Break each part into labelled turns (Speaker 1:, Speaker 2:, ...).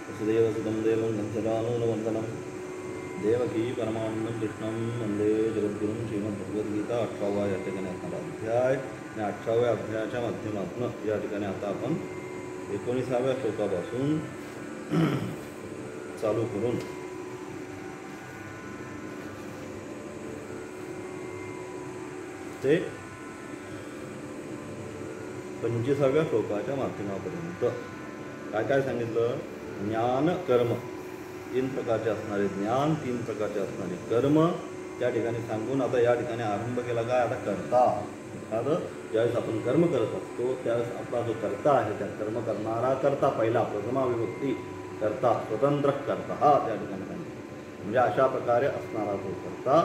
Speaker 1: वसुदेवसुतं देवं कंसचानूरमर्दनं देवकी परमानंदं कृष्णं वंदे जगद्गुरुं. श्रीमद्भगवद्गीता 18वा या ठिकाणी असणारा अध्याय आणि 18व्या अध्यायाच्या माध्यमातून या ठिकाणी आता आपण 19व्या श्लोकापासून चालू करून ते 25व्या श्लोकाच्या माध्यमापर्यंत काय काय सांगितलं. ज्ञान कर्म 3 प्रकारचे असणारे ज्ञान, 3 प्रकारचे असणारे कर्म त्या ठिकाणी सांगून आता या ठिकाणी आरंभ केला. काय आता कर्ता, एखादं ज्यावेळेस आपण कर्म करत असतो त्यावेळेस आपला जो कर्ता आहे, त्या कर्म करणारा कर्ता, पहिला प्रथमा विभक्ती कर्ता, स्वतंत्र कर्ता हा त्या ठिकाणी सांगितलं. म्हणजे अशा प्रकारे असणारा तो कर्ता,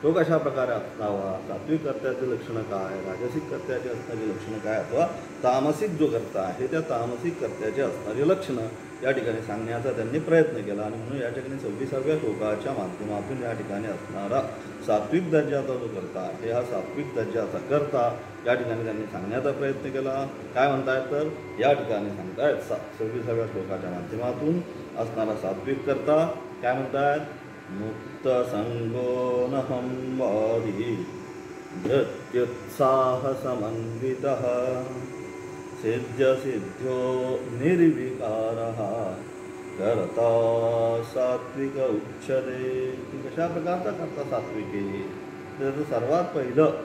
Speaker 1: तो कशा प्रकारे असावा, सात्विक कर्त्याचे लक्षणं काय, राजसिक कर्त्याचे असणारी लक्षणं काय, अथवा तामसिक जो कर्ता आहे त्या तामसिक कर्त्याचे असणारी लक्षणं या ठिकाणी सांगण्याचा त्यांनी प्रयत्न केला. आणि म्हणून या ठिकाणी 26व्या श्लोकाच्या माध्यमातून या ठिकाणी असणारा सात्विक दर्जाचा जो कर्ता आहे, हा सात्विक दर्जाचा कर्ता या ठिकाणी त्यांनी सांगण्याचा प्रयत्न केला. काय म्हणतायत तर या ठिकाणी सांगतायत 26व्या श्लोकाच्या माध्यमातून असणारा सात्विक कर्ता काय म्हणतायत. मुक्त संगो नहं वादी धृत्युत्साह समन्वितः सिद्ध्य सिद्ध्यो निर्विकारः कर्ता सात्विक उच्यते. कशा प्रकारचा कर्ता सात्विक आहे. त्याचं सर्वात पहिलं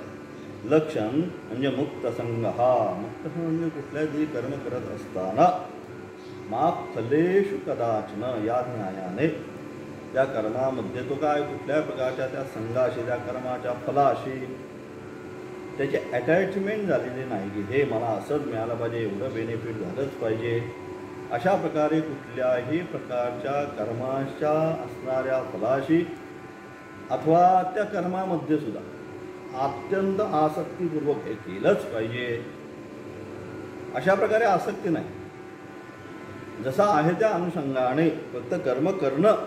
Speaker 1: लक्षण म्हणजे मुक्त संग. हा मुक्त संग म्हणजे कुठल्याही कर्म करत असताना मा फलेषु कदाचन या न्यायाने त्या कर्मामध्ये तो काय कुठल्या प्रकारच्या त्या संघाशी, त्या कर्माच्या फलाशी त्याची अटॅचमेंट झालेली नाही की हे मला असंच मिळालं पाहिजे, एवढं बेनिफिट झालंच पाहिजे. अशा प्रकारे कुठल्याही प्रकारच्या कर्माच्या असणाऱ्या फलाशी अथवा त्या कर्मामध्ये सुद्धा अत्यंत आसक्तीपूर्वक हे केलंच पाहिजे अशा प्रकारे आसक्ती नाही. जसा आहे त्या अनुषंगाने फक्त कर्म करणं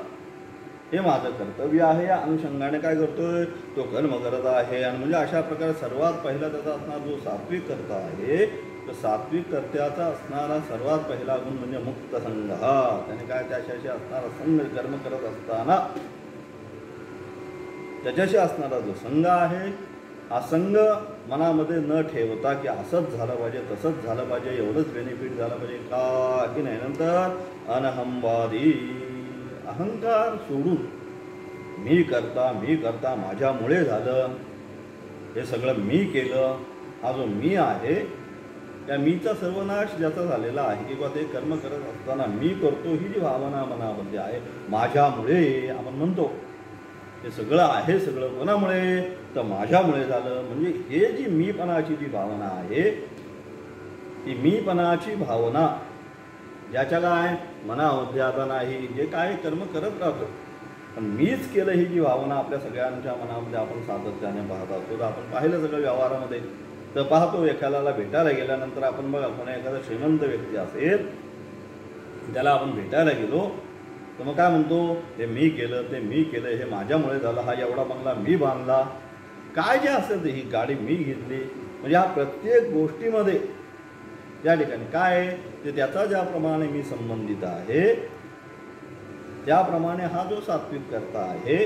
Speaker 1: हे माझं कर्तव्य आहे या अनुषंगाने काय करतोय तो कर्म करत आहे. आणि म्हणजे अशा प्रकारे सर्वात पहिला त्याचा असणारा जो सात्विक कर्ता आहे, तो सात्विक कर्त्याचा असणारा सर्वात पहिला गुण म्हणजे मुक्त संग. हा त्याने काय त्याच्याशी असणारा संग, कर्म करत असताना त्याच्याशी असणारा जो संघ आहे, हा संघ मनामध्ये न ठेवता की असंच झालं पाहिजे, तसंच झालं पाहिजे, एवढंच बेनिफिट झालं पाहिजे काही नाही. नंतर अनहंवादी, अहंकार सोडून मी करता माझ्यामुळे झालं, हे सगळं मी केलं, हा जो मी आहे त्या मीचा सर्वनाश ज्याचा झालेला आहे किंवा ते कर्म करत असताना मी करतो ही जी भावना मनामध्ये आहे, माझ्यामुळे आपण म्हणतो हे सगळं आहे, सगळं कोणामुळे तर माझ्यामुळे झालं. म्हणजे हे जी मीपणाची जी भावना आहे, ती मीपणाची भावना ज्याच्या काय मनामध्ये आता नाही, जे काय कर्म करत राहतो पण मीच केलं ही जी भावना आपल्या सगळ्यांच्या मनामध्ये आपण सातत्याने पाहत असतो. तर आपण पाहिलं सगळं व्यवहारामध्ये तर पाहतो, एखाद्याला भेटायला गेल्यानंतर आपण बघा कोणा एखादा श्रीमंत व्यक्ती असेल त्याला आपण भेटायला गेलो तर मग काय म्हणतो, हे मी केलं, ते मी केलं, हे माझ्यामुळे झालं, हा एवढा बंगला मी बांधला, काय जे असेल ते, ही गाडी मी घेतली. म्हणजे हा प्रत्येक गोष्टीमध्ये त्या ठिकाणी काय ते त्याचा ज्याप्रमाणे मी संबंधित आहे त्याप्रमाणे हा जो सात्विक कर्ता आहे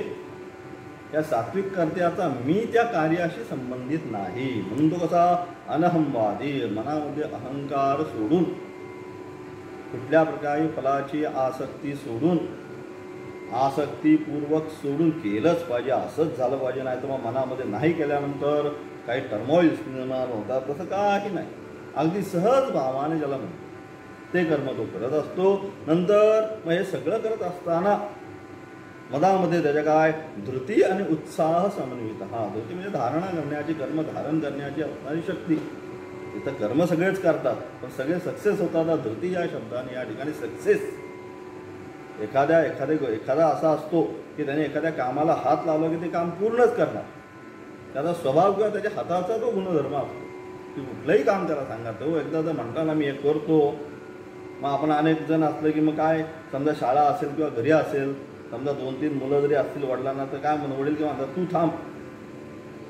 Speaker 1: त्या सात्विक कर्त्याचा मी त्या कार्याशी संबंधित नाही. म्हणून तो कसा अनहंवादी, मनामध्ये अहंकार सोडून, कुठल्या प्रकारे फलाची आसक्ती सोडून, आसक्तीपूर्वक सोडून केलंच पाहिजे, असंच झालं पाहिजे, नाही तर मग मनामध्ये नाही केल्यानंतर काही टर्मॉइल निर्माण होतात, तसं काही नाही. अगदी सहज भावाने ज्याला म्हणतो ते कर्म तो करत असतो. नंतर मग हे सगळं करत असताना मनामध्ये त्याच्या काय धृती आणि उत्साह समन्वित. हा धृती म्हणजे धारणा करण्याची, कर्म धारण करण्याची असणारी शक्ती. तिथं कर्म सगळेच करतात पण सगळे सक्सेस होतात. धृती या शब्दाने या ठिकाणी सक्सेस, एखादा असा असतो की त्याने एखाद्या कामाला हात लावला की ते काम पूर्णच करणार, त्याचा स्वभाव किंवा त्याच्या हाताचा तो गुणधर्म असतो की कुठलंही काम त्याला सांगा. तो एकदा जर म्हणताना मी हे करतो, मग आपण अनेक जण असलं की मग काय समजा शाळा असेल किंवा घरी असेल, समजा 2-3 मुलं जरी असतील वडिलांना, तर काय वडील किंवा म्हणतात तू थांब.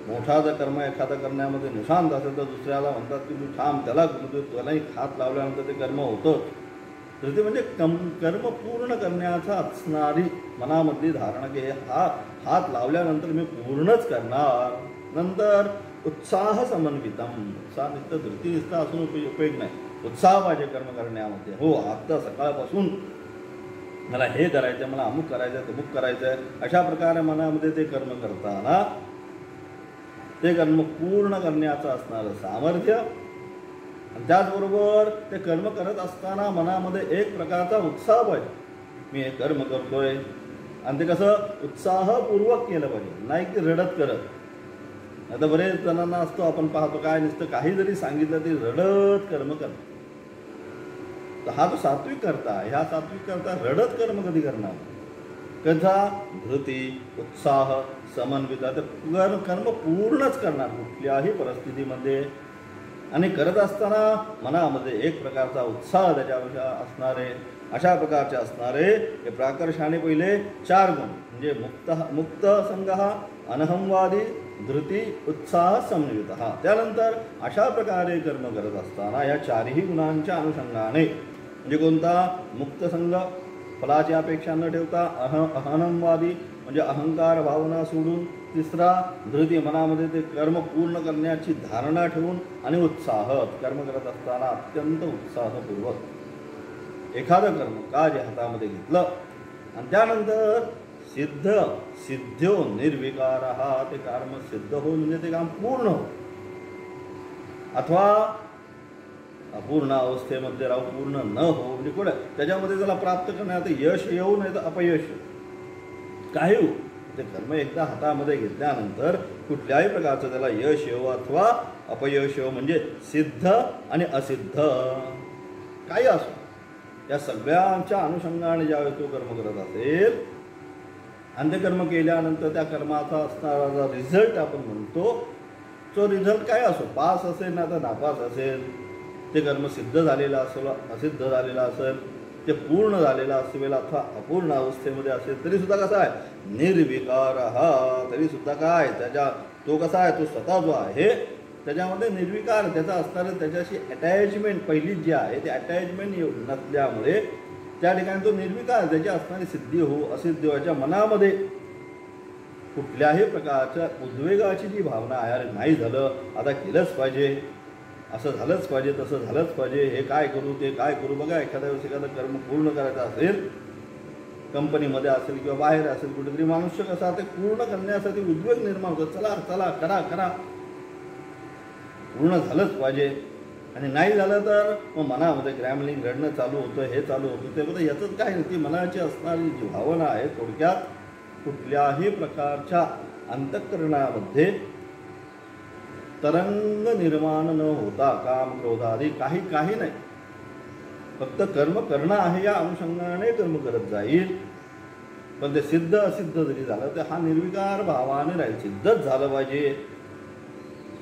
Speaker 1: मोठा जर कर्म एखादा करण्यामध्ये निशांत असेल तर दुसऱ्याला म्हणतात की तू थांब, त्यालाही हात लावल्यानंतर ते कर्म होतं. धृती म्हणजे कर्म पूर्ण करण्याचा असणारी मनामधली धारणा की हे हात लावल्यानंतर मी पूर्णच करणार. नंतर उत्साह समन्वितम, उत्साह नुसतं धृती नुसतं असून उपयोग नाही, उत्साह पाहिजे कर्म करण्यामध्ये. हो, आता सकाळपासून मला हे करायचं आहे, मला अमुक करायचं आहे, तमुक करायचं आहे, अशा प्रकारे मनामध्ये ते कर्म करताना ते कर्म पूर्ण करण्याचं असणारं सामर्थ्य. आणि त्याचबरोबर ते कर्म करत असताना मनामध्ये एक प्रकारचा उत्साह पाहिजे, मी हे कर्म करतोय. आणि ते कसं उत्साहपूर्वक केलं पाहिजे, नाही की रडत करत. आता बरेच जणांना असतो, आपण पाहतो काय नुसतं काही जरी सांगितलं तरी रडत कर्म करतो. तर हा जो सात्विक करता, ह्या सात्विक करता रडत कर्म कधी करणार? कथा धृती उत्साह समन्वित, तर कर्म पूर्णच करणार कुठल्याही परिस्थितीमध्ये. आणि करत असताना मनामध्ये एक प्रकारचा उत्साह त्याच्यापेक्षा असणारे, अशा प्रकारचे असणारे हे प्राकर्षाने पहिले 4 गुण म्हणजे मुक्त संघ, अनहंवादी, धृती, उत्साह, समन्वित. त्यानंतर अशा प्रकारे कर्म करत असताना या 4ही गुणांच्या अनुषंगाने म्हणजे कोणता? मुक्त संघ, फलाची अपेक्षा न ठेवता, अहंवादी म्हणजे अहंकार भावना सोडून, तिसरा धृती मनामध्ये ते कर्म पूर्ण करण्याची धारणा ठेवून, आणि उत्साह कर्म करत असताना अत्यंत उत्साहपूर्वक एखादं कर्म कार्य हातामध्ये घेतलं. आणि त्यानंतर सिद्ध्यो निर्विकार, ते कर्म सिद्ध हो म्हणजे ते काम पूर्ण हो, अथवा अपूर्ण अवस्थेमध्ये राहू, पूर्ण न हो म्हणजे कुठे त्याच्यामध्ये त्याला प्राप्त करण्यात यश येऊ नाही तर अपयश काही हो. ते कर्म एकदा हातामध्ये घेतल्यानंतर कुठल्याही प्रकारचं त्याला यश येऊ अथवा अपयश येऊ म्हणजे सिद्ध आणि असिद्ध काही असो, या सगळ्यांच्या अनुषंगाने ज्यावेळी तो कर्म करत असेल आणि ते कर्म केल्यानंतर त्या कर्माचा असणारा रिझल्ट आपण म्हणतो, तो रिझल्ट काय असो, पास असेल ना तर नापास असेल, ते कर्म सिद्ध झालेलं असेल असिद्ध झालेलं असेल, ते पूर्ण झालेलं असेल अथवा अपूर्ण अवस्थेमध्ये असेल, तरीसुद्धा कसा आहे निर्विकार. तरीसुद्धा काय तो कसा आहे, तो स्वतः जो आहे त्याच्यामध्ये निर्विकार, त्याचा असणारं त्याच्याशी अटॅचमेंट पहिली जी आहे ते अटॅचमेंट नसल्यामुळे त्या ठिकाणी तो निर्विकार, त्याची असणारी सिद्धी हो असिद्धी व्हायच्या मनामध्ये कुठल्याही प्रकारच्या उद्वेगाची जी भावना आहे, नाही झालं आता केलंच पाहिजे, असं झालंच पाहिजे, तसं झालंच पाहिजे, हे काय करू ते काय करू. बघा एखाद्या वेळेस एखादं कर्म पूर्ण करायचं असेल, कंपनीमध्ये असेल किंवा बाहेर असेल कुठेतरी, मनुष्य कसा ते पूर्ण करण्यासाठी उद्वेग निर्माण होतो, चला चला करा करा, पूर्ण झालंच पाहिजे. आणि नाही झालं तर मग मनामध्ये ग्रॅमलिंग रडणं चालू होतं, हे चालू होतं. ते बघा याचंच काय नाही, ती मनाची असणारी जी भावना आहे थोडक्यात कुठल्याही प्रकारच्या अंतःकरणामध्ये तरंग निर्माण न होता काम क्रोध आदी काही नाही, फक्त कर्म करणं आहे या अनुषंगाने कर्म करत जाईल. पण ते सिद्ध असिद्ध जरी झालं तर हा निर्विकार भावाने राहील. सिद्धच झालं पाहिजे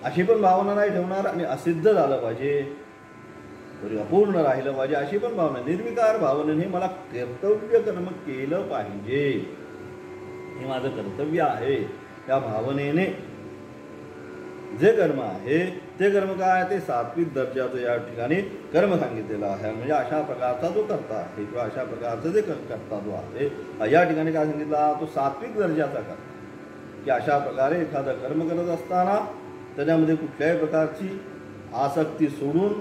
Speaker 1: अशी पण भावना नाही ठेवणार, आणि असिद्ध झालं पाहिजे तरी अपूर्ण राहिलं पाहिजे अशी पण भावना. निर्विकार भावनेने मला कर्तव्य कर्म केलं पाहिजे, हे माझं कर्तव्य आहे, त्या भावनेने जे कर्म आहे ते कर्म काय, ते सात्विक दर्जाचं या ठिकाणी कर्म सांगितलेलं आहे. म्हणजे अशा प्रकारचा जो करता आहे किंवा अशा प्रकारचं जे करता जो आहे या ठिकाणी काय सांगितला, तो सात्विक दर्जाचा कर्म. की अशा प्रकारे एखादं कर्म करत असताना त्याच्यामध्ये कुठल्याही प्रकारची आसक्ती सोडून,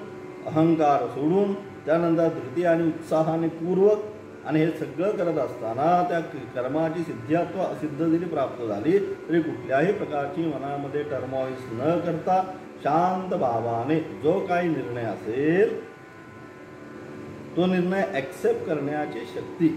Speaker 1: अहंकार सोडून, त्यानंतर धृती आणि उत्साहाने पूर्वक, आणि हे सगळं करत असताना त्या कर्माची सिद्धी अथवा असिद्ध जरी प्राप्त झाली तरी कुठल्याही प्रकारची मनामध्ये टर्मॉइल्स न करता शांत भावाने जो काही निर्णय असेल तो निर्णय ॲक्सेप्ट करण्याची शक्ती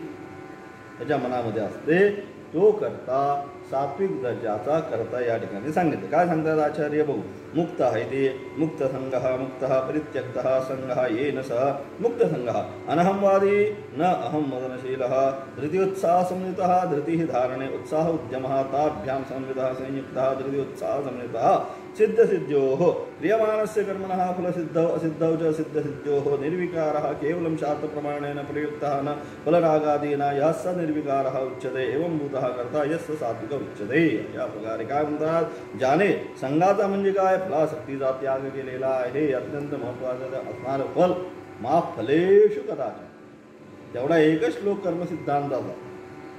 Speaker 1: त्याच्या मनामध्ये असते. तो करता सात्विक दर्जाचा करता या ठिकाणी सांगितलं. काय सांगतात आचार्य बघू. मुक्त आहे ते मुक्त संघ, मुक्त परित्यक्त संघ येन सह मुक्त संघ, अनहंवादी न अहम मदनशील, धृत्युत्साह संयुक्त, धृति धारणे उत्साह उद्यम, ताभ्याम संयुक्त संयुक्त धृति उत्साह संयुक्त, सिद्ध सिद्ध्यो क्रियमाणस्य कर्मणः फलसिद्धौ असिद्धौ च सिद्ध सिद्ध्यो निर्विकारः केवलं शास्त्रप्रमाणेन प्रयुक्तः न फलरागादीना यः स निर्विकारः उच्यते एवं भूतः कर्ता यस्य सात्विक उच्यते. या प्रकारे काय म्हणतात, ज्याने संघाचा म्हणजे काय, फलासक्तीचा त्याग केलेला आहे. अत्यंत महत्त्वाचं असणारं फल मा फलेषु कदाचित, तेवढा एकच श्लोक कर्मसिद्धांताचा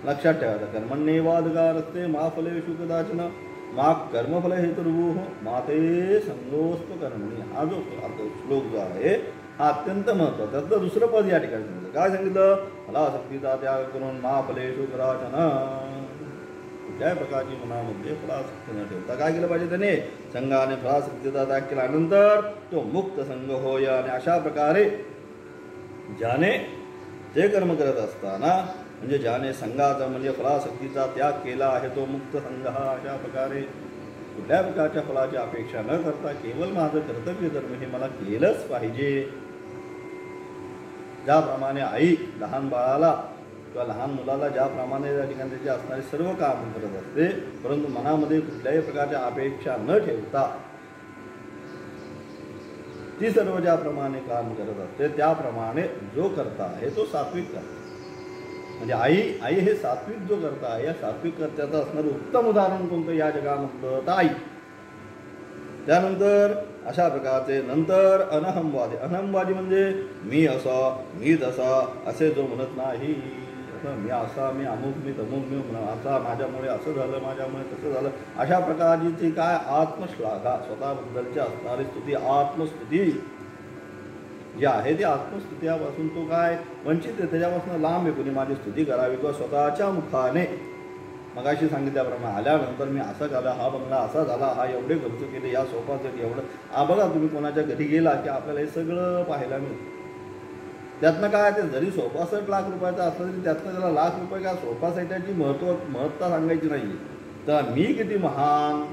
Speaker 1: लक्षात ठेवायचा. कर्मण्येवाधिकार असते मा फलेषु कदाचन मा कर्मफल हेतुर्भूः मा ते संगोऽस्तु कर्मणि. हा जो श्लोक जो आहे हा अत्यंत महत्त्वाचा. त्यातलं दुसरं पद या ठिकाणी सांगितलं. काय सांगितलं? फलासक्तीचा त्याग करून मा फलेषु कदाचन. कुठल्याही प्रकारची मनामध्ये फलासक्ती न ठेवता काय केलं पाहिजे? त्याने संघाने फलासक्तीचा त्याग केल्यानंतर तो मुक्त संघ होय. आणि अशा प्रकारे ज्याने ते कर्म करत असताना म्हणजे ज्याने संघाचा म्हणजे फलासक्तीचा त्याग केला आहे तो मुक्त संघ हा. अशा प्रकारे कुठल्या प्रकारच्या फलाची अपेक्षा न करता केवळ माझं कर्तव्य कर्म हे मला केलंच पाहिजे. ज्याप्रमाणे आई लहान बाळाला किंवा लहान मुलाला ज्याप्रमाणे त्या ठिकाणी त्याचे असणारे सर्व काम करत असते, परंतु मनामध्ये कुठल्याही प्रकारच्या अपेक्षा न ठेवता ती सर्व ज्याप्रमाणे काम करत असते त्याप्रमाणे जो करता आहे तो सात्विक करता. म्हणजे आई हे सात्विक जो करता आहे या सात्विक कर्त्याचं असणारं उत्तम उदाहरण कोणतं या जगामधलं? तर आई. त्यानंतर अशा प्रकारचे नंतर अनहमवादी. अनहमवादी म्हणजे मी असा मी तसा असे जो म्हणत नाही. मी असा मी अमुक मी तमुक मी असा माझ्यामुळे असं झालं माझ्यामुळे तसं झालं अशा प्रकारची ती काय आत्मश्लाघा स्वतःबद्दलची असणारी स्तुती आत्मस्तुती जी आहे ती आत्मस्तुतीपासून तो काय वंचित आहे. त्याच्यापासून लांब आहे. कोणी माझी स्तुती करावी किंवा स्वतःच्या मुखाने मगाशी सांगितल्याप्रमाणे आल्यानंतर मी असं झालं हा बंगला असा झाला हा एवढे खर्च केले या सोफासाठी एवढं बघा तुम्ही कोणाच्या घरी गेला की आपल्याला हे सगळं पाहायला मिळतं. त्यातनं काय ते जरी सोफा सेट लाख रुपयाचा असलं तरी त्यातनं त्याला लाख रुपये काय सोफा सेटाची महत्त्वता सांगायची नाही. तर मी किती महान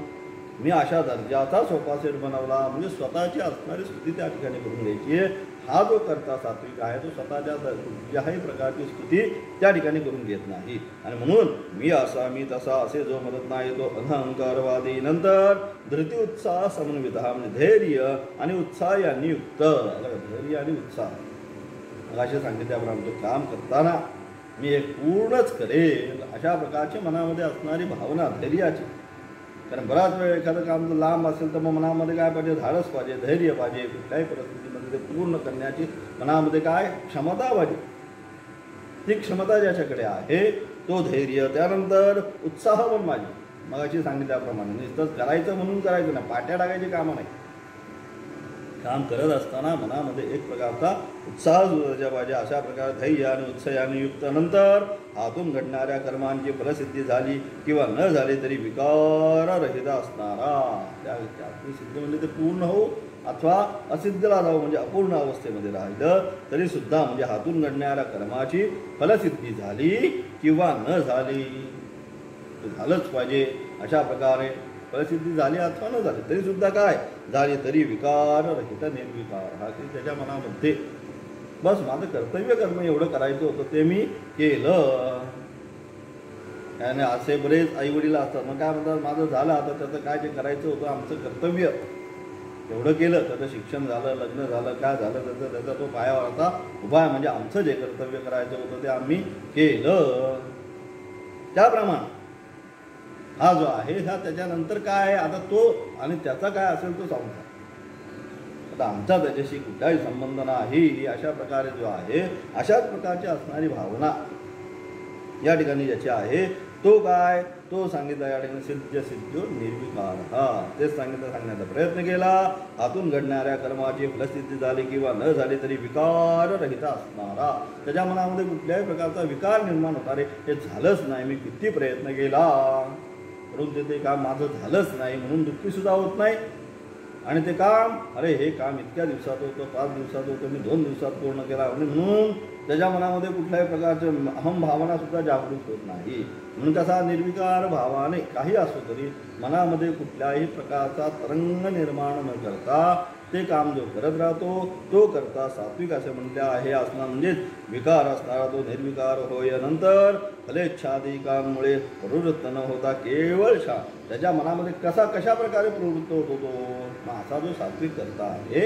Speaker 1: मी अशा दर्जाचा सोफा सेट बनवला म्हणजे स्वतःची असणारी स्तुती त्या ठिकाणी करून घ्यायची. हा जो करता सात्विक आहे तो स्वतःच्या कुठल्याही प्रकारची स्तुती त्या ठिकाणी करून घेत नाही. आणि म्हणून मी असा मी तसा असे जो म्हणत नाही तो अहंकारवादी. नंतर धृती उत्साह समन्वित म्हणजे धैर्य आणि उत्साह यांनी युक्त. धैर्य आणि उत्साह असे सांगितल्याप्रमाणे काम करताना मी हे पूर्णच करेल अशा प्रकारची मनामध्ये असणारी भावना धैर्याची. कारण बराच वेळ एखादं काम जर लांब असेल तर मग मनामध्ये काय पाहिजे? धाडस पाहिजे, धैर्य पाहिजे. कुठल्याही परिस्थितीमध्ये ते पूर्ण करण्याची मनामध्ये काय क्षमता पाहिजे. ती क्षमता ज्याच्याकडे आहे तो धैर्य. त्यानंतर उत्साह पण पाहिजे. मगाशी सांगितल्याप्रमाणे नुसतंच करायचं म्हणून करायचं नाही, पाट्या टाकायची कामं नाही. काम करत असताना मनामध्ये एक प्रकारचा उत्साह सुद्धा पाहिजे. अशा प्रकारे धैर्य आणि उत्साहाने युक्त. नंतर हातून घडणाऱ्या कर्मांची फलसिद्धी झाली किंवा न झाली तरी विकाररहित असणारा. त्या सिद्ध म्हणजे ते पूर्ण हो अथवा असिद्धला जाऊ म्हणजे अपूर्ण अवस्थेमध्ये राहिलं तरी सुद्धा म्हणजे हातून घडणाऱ्या कर्माची फलसिद्धी झाली किंवा न झाली झालंच पाहिजे. अशा प्रकारे फलसिद्धी झाली अथवा न झाली तरी सुद्धा काय झाली तरी विकार रहित निर्विकार. हा की त्याच्या मनामध्ये बस माझं कर्तव्य कर्म एवढं करायचं होतं ते मी केलं. आणि असे बरेच आईवडील असतात मग काय म्हणतात माझं झालं आता त्याचं काय जे करायचं होतं आमचं कर्तव्य एवढं केलं. त्याचं शिक्षण झालं लग्न झालं काय झालं त्याचा तो पायावर आता उभा आहे म्हणजे आमचं जे कर्तव्य करायचं होतं ते आम्ही केलं. त्याप्रमाणे हा जो आहे हा त्याच्यानंतर काय आता तो आणि त्याचा काय असेल तो संसार. आता आमचा त्याच्याशी कुठलाही संबंध नाही. अशा प्रकारे जो आहे अशाच प्रकारची असणारी भावना या ठिकाणी ज्याची आहे तो काय तो सांगितला या ठिकाणी सिद्ध निर्विकार. हा तेच सांगण्याचा प्रयत्न केला. हातून घडणाऱ्या कर्माची फलसिद्धी झाली किंवा न झाली तरी विकार रहित असणारा. त्याच्या मनामध्ये कुठल्याही प्रकारचा विकार निर्माण होणारे हे झालंच नाही मी किती प्रयत्न केला परंतु ते काम माझं झालंच नाही म्हणून दुःखी सुद्धा होत नाही. आणि ते काम अरे हे काम इतक्या दिवसात होतं 5 दिवसात होतं मी 2 दिवसात पूर्ण केला आणि म्हणून त्याच्या मनामध्ये कुठल्याही प्रकारचे अहम भावना सुद्धा जागृत होत नाही. म्हणून कसा निर्विकार भावाने काही असो तरी मनामध्ये कुठल्याही प्रकारचा तरंग निर्माण न करता ते काम जो करत राहतो तो करता सात्विक असे म्हटले आहे असणार म्हणजेच विकार असणारा तो निर्विकार होय. नंतर फलेच्छादिकांमुळे प्रवृत्त न होता केवळ त्याच्या मनामध्ये कशा प्रकारे प्रवृत्त होतो तो असा जो सात्विक करता आहे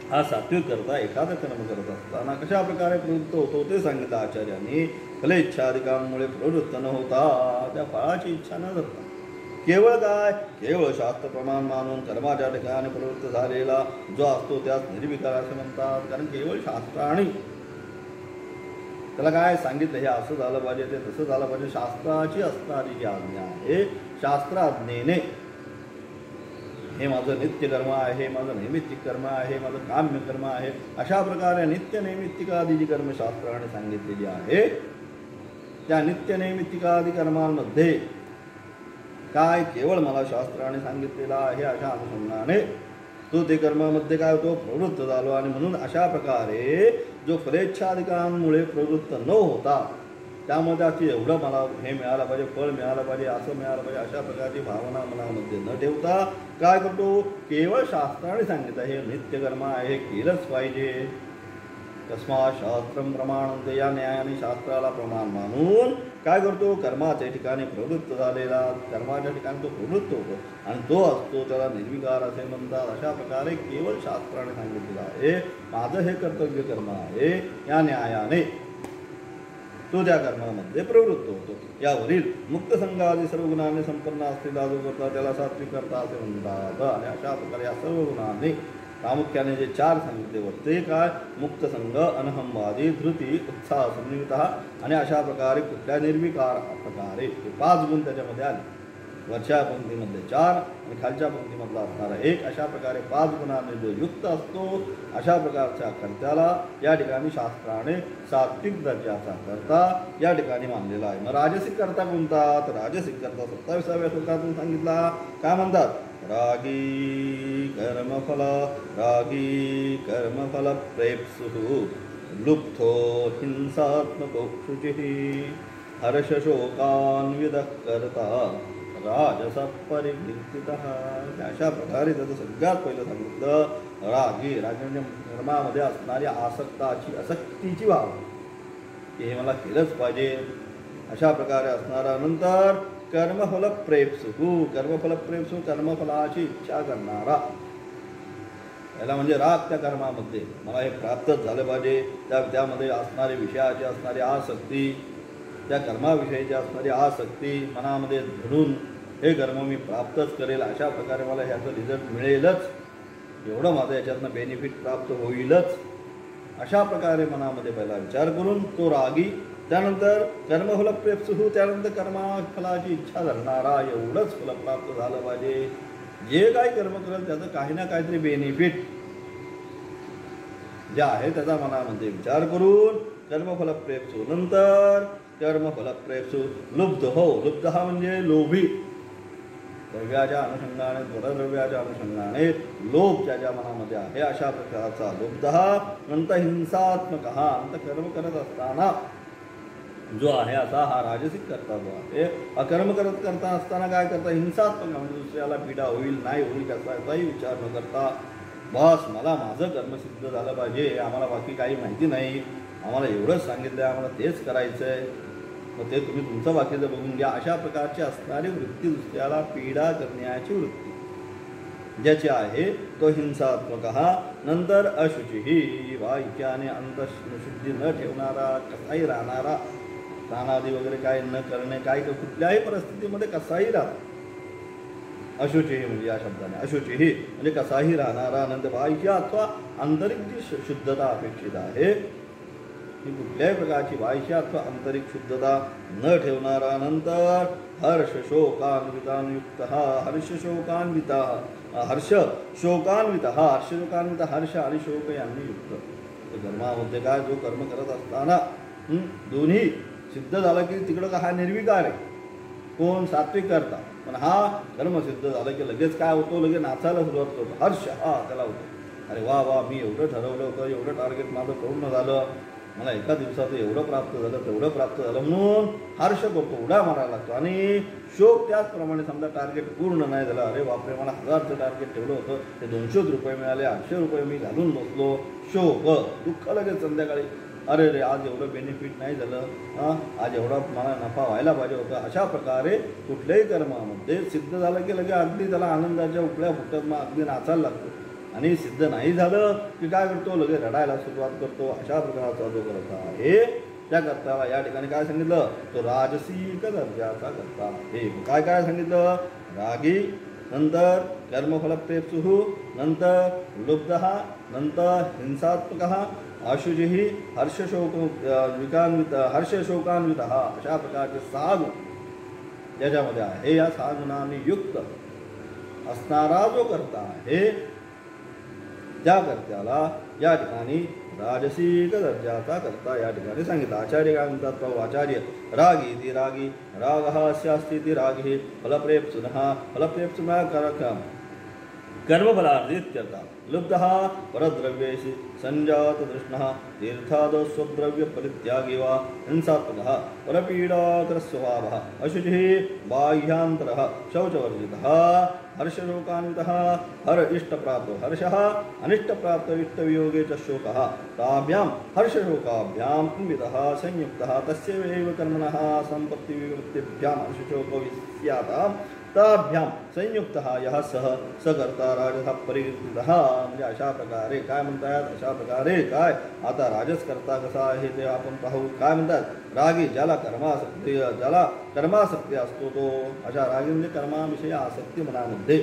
Speaker 1: हा सात्विक करता एखादा कर्म करत असताना कशा प्रकारे प्रवृत्त होतो ते सांगितलं आचार्यांनी. फलेच्छादिकांमुळे प्रवृत्त न होता त्या फळाची इच्छा न धरता केवळ काय केवळ शास्त्र प्रमाण मानून कर्माच्या ठिकाणी प्रवृत्त झालेला जो असतो त्यास निर्विकार असे म्हणतात. कारण केवळ शास्त्र आणि त्याला काय सांगितलं, हे असं झालं पाहिजे, ते तसं झालं पाहिजे. शास्त्राची असणारी जी आज्ञा आहे, शास्त्राज्ञेने हे माझं नित्यकर्म आहे, हे माझं नैमित्तिक कर्म आहे, माझं काम्य कर्म आहे, अशा प्रकारे नित्य नैमित्तिकादी जी कर्मशास्त्राने सांगितलेली आहे, त्या नित्य नैमित्तिकादी कर्मांमध्ये काय केवळ मला शास्त्राने सांगितलेलं आहे अशा अनुषंगाने तो ते कर्मामध्ये काय होतो, प्रवृत्त झालो. आणि म्हणून अशा प्रकारे जो फलेच्छादिकांमुळे प्रवृत्त न होता, त्यामध्ये अशी एवढं मला हे मिळालं पाहिजे, फळ मिळालं पाहिजे, असं मिळालं पाहिजे, अशा प्रकारची भावना मनामध्ये न ठेवता काय करतो, केवळ शास्त्राने सांगितलं हे नित्यकर्म आहे, केलंच पाहिजे. तस्मात् शास्त्रम प्रमाणते, या न्यायाने शास्त्राला प्रमाण मानून काय करतो, कर्माच्या ठिकाणी प्रवृत्त झालेला, कर्माच्या ठिकाणी तो प्रवृत्त होतो आणि तो असतो त्याला निर्विकार असे म्हणतात. अशा प्रकारे केवळ शास्त्राने सांगितलेलं आहे माझं हे कर्तव्य कर्म आहे, या न्यायाने तो त्या कर्मामध्ये प्रवृत्त होतो. यावरील मुक्त संघादी सर्व गुणांनी संपन्न असलेला जो करता त्याला सात्विक करता असे म्हणतात. आणि अशा प्रकारे या सर्व गुणांनी प्रामुख्याने जे 4 सांगितले होते, काय, मुक्त संघ, अनहमवादी, धृती, उत्साह, संयुक्त आणि अशा प्रकारे कुठल्या निर्विकार प्रकारे ते 5 गुण त्याच्यामध्ये आले. वरच्या पंक्तीमध्ये 4 आणि खालच्या पंक्तीमधला असणारा 1, अशा प्रकारे 5 गुणांनी जो युक्त असतो अशा प्रकारच्या कर्त्याला या ठिकाणी शास्त्राने सात्विक दर्जाचा कर्ता या ठिकाणी मानलेला आहे. मग राजसिक कर्ता कोणता, तर राजसिक कर्ता 27व्या श्लोकातून सांगितला. काय म्हणतात, रागी कर्मफल प्रेप्सु लुप्तो हिंसात्मको शुचिः हर्षशोकान्वितः कर्ता राजस परिकीर्तितः. अशा प्रकारे त्याचं सगळ्यात पहिलं सांगितलं रागी म्हणजे कर्मामध्ये असणारी आसक्तीची भाव, की हे मला केलंच पाहिजे अशा प्रकारे असणारा. नंतर कर्मफलप्रेप्सु, कर्मफलाची इच्छा करणारा, याला म्हणजे राग त्या कर्मामध्ये मला हे प्राप्तच झालं पाहिजे, त्यामध्ये असणारी विषयाची असणारी आसक्ती, त्या कर्माविषयीची असणारी आसक्ती मनामध्ये धरून हे कर्म मी प्राप्तच करेल, अशा प्रकारे मला ह्याचं रिझल्ट मिळेलच, एवढं माझं याच्यातनं बेनिफिट प्राप्त होईलच, अशा प्रकारे मनामध्ये पहिला विचार करून तो रागी. त्यानंतर कर्मफलप्रेप्सु, त्यानंतर कर्मफलाची इच्छा धरणारा, एवढंच फल प्राप्त झालं पाहिजे, जे काही कर्म करेल त्याचं काही ना काहीतरी बेनिफिट जे आहे त्याचा मनामध्ये विचार करून कर्मफलप्रेप्सु. नंतर कर्मफलप्रेप्सु लुब्ध म्हणजे लोभी, द्रव्याच्या अनुषंगाने, परद्रव्याच्या अनुषंगाने लोभ ज्याच्या मनामध्ये आहे अशा प्रकारचा लुब्ध. नंतर हिंसात्मक, नंतर कर्म करत असताना जो आहे असा हा राजसिक कर्ता जो आहे, कर्म करता असताना काय करता, हिंसात्मक म्हणजे दुसऱ्याला पीडा होईल नाही होईल याचाही विचार न करता, बस मला माझं कर्म सिद्ध झालं पाहिजे, आम्हाला बाकी काही माहिती नाही, आम्हाला एवढंच सांगितलं आहे, आम्हाला तेच करायचं आहे, मग ते तुम्ही तुमचं बाकीचं बघून घ्या, अशा प्रकारची असणारी वृत्ती, दुसऱ्याला पीडा करण्याची वृत्ती ज्याची आहे तो हिंसात्मक. नंतर अशुची, वाक्याने अंतशुद्धी न ठेवणारा, कसाही राहणारा, स्नानादी वगैरे काय न करणे, काय कुठल्याही परिस्थितीमध्ये कसाही राहतो, अशुची म्हणजे या शब्दाने अशुची म्हणजे कसाही राहणारा. नंतर बाह्य अथवा आंतरिक जी शुद्धता अपेक्षित आहे की कुठल्याही प्रकारची बाह्य अथवा आंतरिक शुद्धता न ठेवणारा. नंतर हर्षशोकान्वित, हर्ष आणि शोक यांनी युक्त. कर्मामध्ये काय, जो कर्म करत असताना दोन्ही सिद्ध झालं की तिकडं का हा निर्विकार आहे, कोण, सात्विक करता, पण हा कर्म सिद्ध झालं की लगेच काय होतो, लगेच नाचायला सुरुवात करतो, हर्ष त्याला होतो, अरे वा वा मी एवढं ठरवलं होतं, एवढं टार्गेट माझं पूर्ण झालं, मला एका दिवसात एवढं प्राप्त झालं, तेवढं प्राप्त झालं म्हणून हर्ष करतो, उड्या मारायला लागतो. आणि शोक त्याचप्रमाणे, समजा टार्गेट पूर्ण नाही झालं, अरे बापरे मला 1000चं टार्गेट ठेवलं होतं, ते 200 रुपये मिळाले, 800 रुपये मी घालून बसलो, शोक, दुःख लगेच संध्याकाळी, अरे रे आज एवढं बेनिफिट नाही झालं, आज एवढा मला नफा व्हायला पाहिजे होता. अशा प्रकारे कुठल्याही कर्मामध्ये सिद्ध झालं की लगे अगदी त्याला आनंदाच्या उपल्या फुटत मग अगदी नाचायला लागतो, आणि सिद्ध नाही झालं की काय करतो, लगेच रडायला सुरुवात करतो. अशा प्रकारचा जो करता आहे त्या कर्त्याला या ठिकाणी काय सांगितलं, तो राजसिक दर्जाचा कर्ता आहे. काय काय सांगितलं, रागी, नंतर कर्मफलप्रेप्सु, नंतर लुब्ध, नंतर हिंसात्मक, अशुचिही हर्षशोकान्वित अशा प्रकारचे 6 गुण ज्याच्यामध्ये आहे, या 6 गुणांनी युक्त असणारा जो कर्ता आहे त्या कर्त्याला या ठिकाणी राजसिक दर्जाचा कर्ता या ठिकाणी सांगितला. आचार्य काय म्हणतात पाहू. आचार्य रागी ती रागी, राग अस्यास्ती रागी, फलप्रेप्सुनः फलप्रेप्सुनः कर्मफलार्थित्यर्था, लुब्धः परद्रव्येषु संजात तृष्णः, तीर्थाद स्वद्रव्य परित्यागी वा हिंसात्मकः, परपीडाकरस्वभावः, अशुचिः बाह्यांतरः, शौचवर्जितः, हर्षशोकान्वितः, हर इष्टप्राप्तो हर्षः, अनिष्टप्राप्त इष्टवियोगे च शोकः, ताभ्यां हर्षशोकाभ्यां अन्वितः संयुक्तः तस्यैव कर्मणः सम्पत्तिविवृत्तिभ्यां हर्षशोको विस्यातां ताभ्यां संयुक्तः यः सह सकर्ता राजसः परिकीर्तितः. म्हणजे अशा प्रकारे काय म्हणतात, अशा प्रकारे काय आता राजसकर्ता कसा आहे ते आपण पाहू. काय म्हणतात, रागी ज्याला कर्मासक्ती असतो तो, अशा रागी म्हणजे कर्माविषयी आसक्ती मनामध्ये,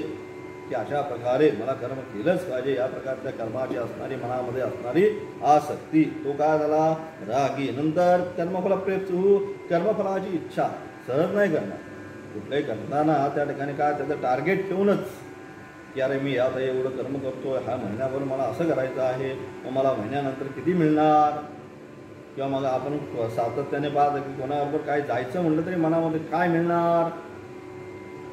Speaker 1: की अशा प्रकारे मला कर्म केलंच पाहिजे या प्रकारच्या कर्माची असणारी मनामध्ये असणारी आसक्ती, तो काय झाला रागी. नंतर कर्मफलप्रेप्सुः कर्मफलाची इच्छा सहज नाही करणार. कुठलंही करताना त्या ठिकाणी काय त्याचं टार्गेट ठेवूनच की अरे मी आता एवढं कर्म करतोय, हा महिन्याभर मला असं करायचं आहे, मग मला महिन्यानंतर किती मिळणार, किंवा मग आपण सातत्याने पाहतो की कोणाबरोबर काय जायचं म्हटलं तरी मनामध्ये काय मिळणार,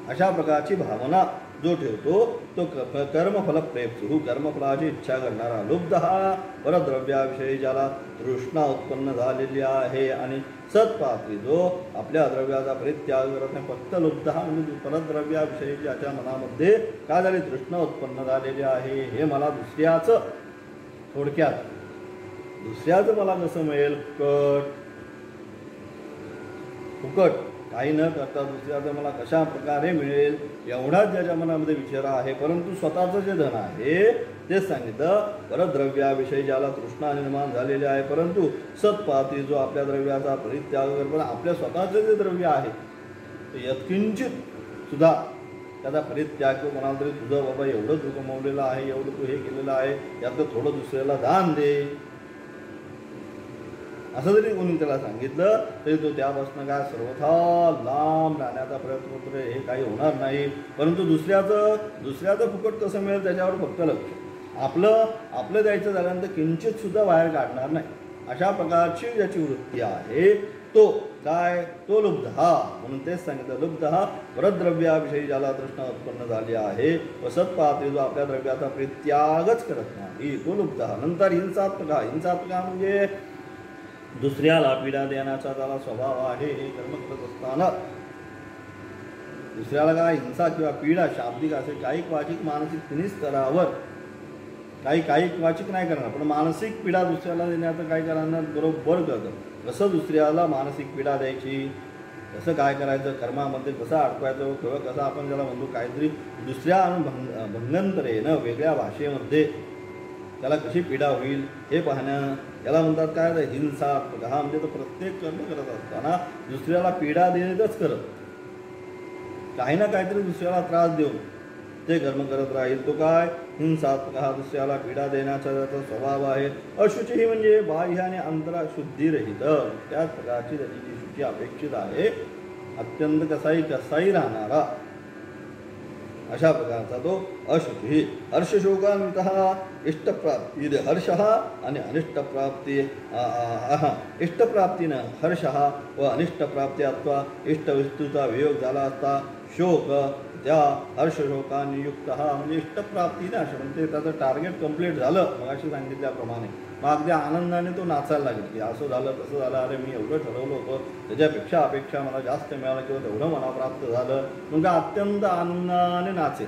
Speaker 1: अशा प्रकारची भावना जो ठेवतो तो कर्मफलप्रेप्सुः कर्मफलाची इच्छा करणारा, लुब्धः परद्रव्याविषयी ज्याला तृष्णा उत्पन्न झालेली आहे, आणि सत्पात्री जो आपल्या द्रव्याचा परित्याग करत नाही. फक्त लुब्धः म्हणजे परद्रव्याविषयी ज्याच्या मनामध्ये काय झाली तृष्णा उत्पन्न झालेली आहे, हे मला दुसऱ्याचं, थोडक्यात दुसऱ्याचं मला कसं मिळेल, फुकट काही न करता दुसऱ्याचं मला कशा प्रकारे मिळेल एवढाच ज्याच्या मनामध्ये विचार आहे. परंतु स्वतःचं जे धन आहे तेच सांगितलं, परद्रव्याविषयी ज्याला तृष्णा निर्माण झालेली आहे, परंतु सत्पाती जो आपल्या द्रव्याचा परित्याग करतो, आपल्या स्वतःचं जे द्रव्य आहे ते यत्किंचित सुद्धा त्याचा परित्याग किंवा म्हणाल तरी तुझं बाबा एवढं तू कमवलेलं आहे, एवढं तू हे केलेलं आहे, यातलं थोडं दुसऱ्याला दान दे, असं जरी कोणी त्याला सांगितलं तरी तो त्यापासून काय सर्वथा लांब राहण्याचा प्रयत्न करतो. हे काही होणार नाही. परंतु दुसऱ्याचं फुकट कसं मिळेल त्याच्यावर फक्त लक्ष, आपलं द्यायचं झाल्यानंतर किंचित सुद्धा बाहेर काढणार नाही, अशा प्रकारची ज्याची वृत्ती आहे तो काय, तो लुब्धः. म्हणून तेच सांगितलं, लुब्धः परद्रव्याविषयी ज्याला तृष्णा उत्पन्न झाली आहे व सत्पात्री जो आपल्या द्रव्याचा परित्यागच करत नाही, तो लुब्धः. नंतर हिंसात्मक म्हणजे दुसऱ्याला पीडा देण्याचा त्याला स्वभाव आहे. हे कर्म करत असताना दुसऱ्याला काय हिंसा किंवा पीडा, शाब्दिक असे काही क्वाचिक मानसिक तिन्ही स्तरावर, काही क्वाचिक नाही करणार, पण मानसिक पीडा दुसऱ्याला देण्याचं काय करणार बरोबर करतं. कसं दुसऱ्याला मानसिक पीडा द्यायची, कसं काय करायचं, कर्मामध्ये कसं अडकवायचं, किंवा कसं आपण ज्याला म्हणतो काहीतरी दुसऱ्या भंगंतरेनं वेगळ्या भाषेमध्ये त्याला कशी पीडा होईल हे पाहणं, याला म्हणतात काय हिंसात्मक. हा म्हणजे तो प्रत्येक कर्म करत असताना दुसऱ्याला पीडा देणंच करत, काही ना काहीतरी दुसऱ्याला त्रास देऊन ते कर्म करत राहील, तो काय हिंसात्मक. हा दुसऱ्याला पीडा देण्याचा त्याचा स्वभाव आहे. अशुची म्हणजे बाह्य आणि अंतरा शुद्धीरहित, त्याच प्रकारची त्याची जी शुची अपेक्षित आहे, अत्यंत कसाही राहणारा अशा प्रकारचा तो अशुची. हर्षशोकान्वितः इष्टप्राप्ती हर्षः आणि अनिष्टप्राप्ती, इष्टप्राप्तीनं हर्षः व अनिष्टप्राप्ती अथवा इष्टवस्तूचा वियोग झाला असता शोक, त्या हर्षशोकांयुक्त म्हणजे इष्टप्राप्तीने अशा म्हणजे त्याचं टार्गेट कंप्लीट झालं मगाशी सांगितल्याप्रमाणे, मग अगदी आनंदाने तो नाचायला लागेल की असं झालं तसं झालं, अरे मी एवढं ठरवलं होतं त्याच्यापेक्षा अपेक्षा मला जास्त मिळालं किंवा तेवढं मला प्राप्त झालं, मग अत्यंत आनंदाने नाचेल.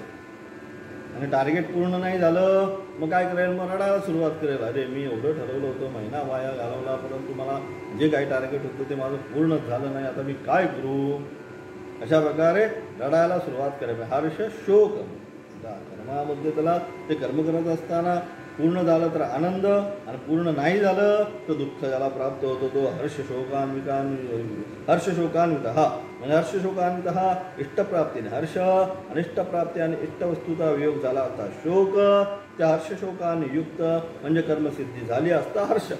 Speaker 1: आणि टार्गेट पूर्ण नाही झालं मग काय करेल, मग रडायला सुरुवात करेल, अरे मी एवढं ठरवलं होतं, महिना वाया घालवला, परंतु मला जे काही टार्गेट होतं ते माझं पूर्णच झालं नाही, आता मी काय करू, अशा प्रकारे रडायला सुरुवात करावी. हर्ष शोक कर्मामध्ये त्याला ते कर्म करत असताना पूर्ण झालं तर आनंद, आणि पूर्ण नाही झालं तर दुःख ज्याला प्राप्त होतो तो हर्षशोकान्वित. हा म्हणजे हर्षशोकान्वित इष्टप्राप्तीने हर्ष, अनिष्टप्राप्ती आणि इष्टवस्तूचा वियोग झाला असता शोक, त्या हर्षशोकाने युक्त म्हणजे कर्मसिद्धी झाली असता हर्ष,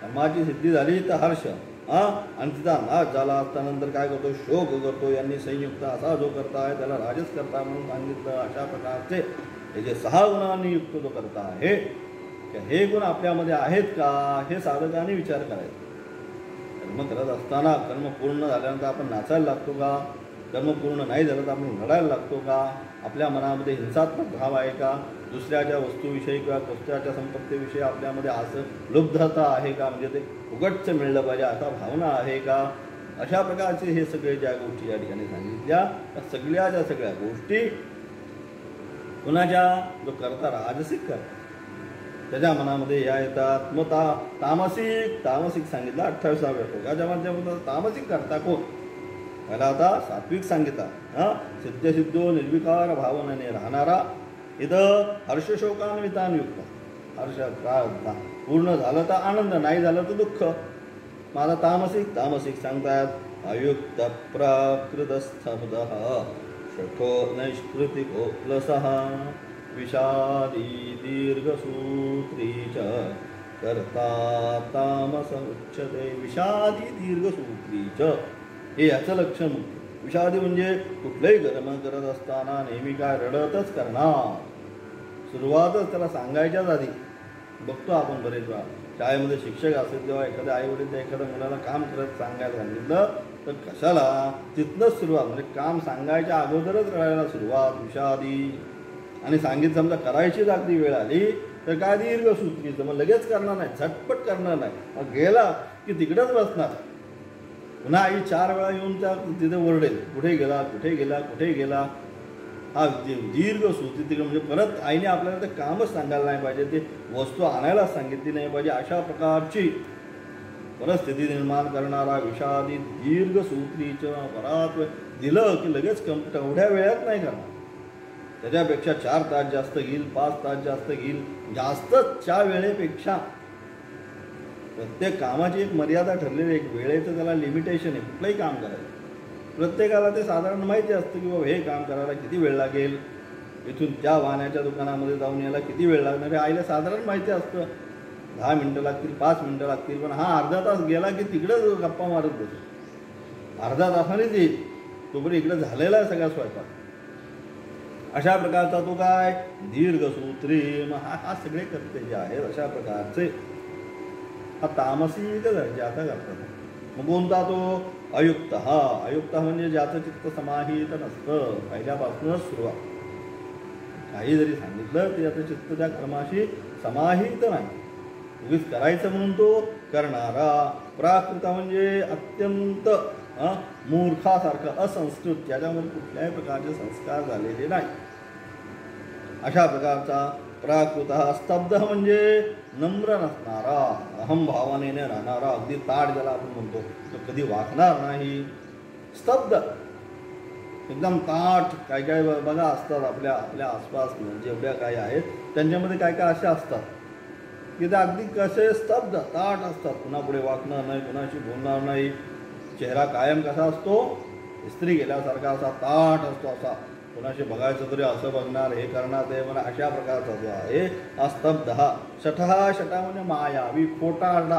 Speaker 1: कर्माची सिद्धी झाली तर हर्ष आणि तिचा नाश झाला असता नंतर काय करतो, शोक करतो. यांनी संयुक्त असा जो करता आहे त्याला राजस करता म्हणून सांगितलं. अशा प्रकारचे हे जे 6 गुणांनी युक्त जो करता आहे, हे गुण आपल्यामध्ये आहेत का हे साधकाने विचार करायचा. कर्म करत असताना कर्म पूर्ण झाल्यानंतर आपण नाचायला लागतो का, कर्म पूर्ण नाही झालं तर आपण रडायला लागतो का, आपल्या मनामध्ये हिंसात्मक भाव आहे का, दुसऱ्याच्या वस्तूविषयी किंवा दुसऱ्याच्या संपत्तीविषयी आपल्यामध्ये असं लुब्धता आहे का, म्हणजे ते उघडचं मिळलं पाहिजे असा भावना आहे का. अशा प्रकारचे हे सगळे ज्या गोष्टी या ठिकाणी सांगितल्या त्या सगळ्या सगळ्या गोष्टी कुणाच्या जो करता राजसिक करता त्याच्या मनामध्ये या येतात. मग तामसिक सांगितलं 28व्या श्लोकाच्या माध्यमातून. तामसिक करता कोण, पहिला आता सात्विक सांगितला, सिद्धसिद्धो निर्विकार भावनेने राहणारा, इथं हर्षशोकान्वितानयुक्त, हर्ष पूर्ण झालं तर आनंद, नाही झालं तर दुःख. माझा तामसिक सांगतात अयुक्त प्राकृतस्तब्धः शठो नैष्कृतिको प्लसः विषादी दीर्घसूत्री च कर्ता तामस उच्यते. विषादी दीर्घसूत्री च हे याचं लक्षण मुख्य. विषादी म्हणजे कुठलंही कर्म करत असताना नेहमी काय रडतच करणार. सुरुवातच त्याला सांगायच्याच आधी बघतो आपण बरेच वेळा शाळेमध्ये शिक्षक असेल तेव्हा एखाद्या आईवडील एखाद्या मुलाला काम करत सांगायला सांगितलं तर कशाला तिथनंच सुरुवात, म्हणजे काम सांगायच्या अगोदरच रडायला सुरुवात विषादी. आणि सांगितलं समजा करायचीच अगदी वेळ आली तर काय दीर्घसूत्रीचं, मग लगेच करणार नाही, झटपट करणार नाही, मग गेला की तिकडंच बसणार. पुन्हा आई 4 वेळा येऊन त्या तिथे ओरडेल, कुठे गेला. हा दीर्घसूत्री तिकडे, म्हणजे परत आईने आपल्याला ते कामच सांगायला नाही पाहिजे, ते वस्तू आणायला सांगितली नाही पाहिजे. अशा प्रकारची परिस्थिती निर्माण करणारा विषादी दीर्घसूत्रीचं बराच दिलं की लगेच तेवढ्या वेळात नाही करणार. त्याच्यापेक्षा 4 तास जास्त घेईल, 5 तास जास्त घेईल, जास्तच्या वेळेपेक्षा. प्रत्येक कामाची एक मर्यादा ठरलेली, एक वेळेचं त्याला लिमिटेशन आहे. कुठलंही काम करायचं प्रत्येकाला ते साधारण माहिती असतं की बाबा हे काम करायला किती वेळ लागेल, इथून त्या वाहनाच्या दुकानामध्ये जाऊन यायला किती वेळ लागणार आहे आईला साधारण माहिती असतं. 10 मिनटं लागतील, 5 मिनटं लागतील, पण हा अर्धा तास गेला की तिकडं गप्पा मारत बसतो. अर्धा तासानेच येईल, तोपर्यंत इकडं झालेला आहे सगळा स्वयंपाक. अशा प्रकारचा तो काय दीर्घसूत्री. मग हा सगळे करते जे आहेत अशा प्रकारचे हा तामसिक दर्जाचा करतात. मग कोणता तो अयुक्त. अयुक्त म्हणजे ज्याचं चित्त समाहित नसतं, पहिल्यापासूनच सुरुवात. काही जरी सांगितलं ते याचं चित्त त्या कर्माशी समाहित नाही, उगीच करायचं म्हणून तो करणारा. प्राकृत म्हणजे अत्यंत मूर्खासारखं असंस्कृत, ज्याच्यामध्ये कुठल्याही प्रकारचे संस्कार झालेले नाही अशा प्रकारचा प्राकृत. स्तब्ध म्हणजे नम्र नसणारा, अहमभावाने राहणारा, अगदी ताट ज्याला आपण म्हणतो तो कधी वाकणार नाही. स्तब्ध एकदम ताट. काय काय बघा असतात आपल्या आसपास जेवढ्या काही आहेत त्यांच्यामध्ये काय काय असे असतात की ते अगदी कसे स्तब्ध ताट असतात, पुन्हा पुढे वाकणार नाही, कुणाशी बोलणार नाही, चेहरा कायम कसा असतो इस्त्री गेल्यासारखा असा ताट असतो, असा कोणाशी बघायचं तरी असं बघणार, हे करणार ते म्हणा. अशा प्रकारचा जो आहे हा स्तब्ध. शठा म्हणजे मायावी, खोटारडा.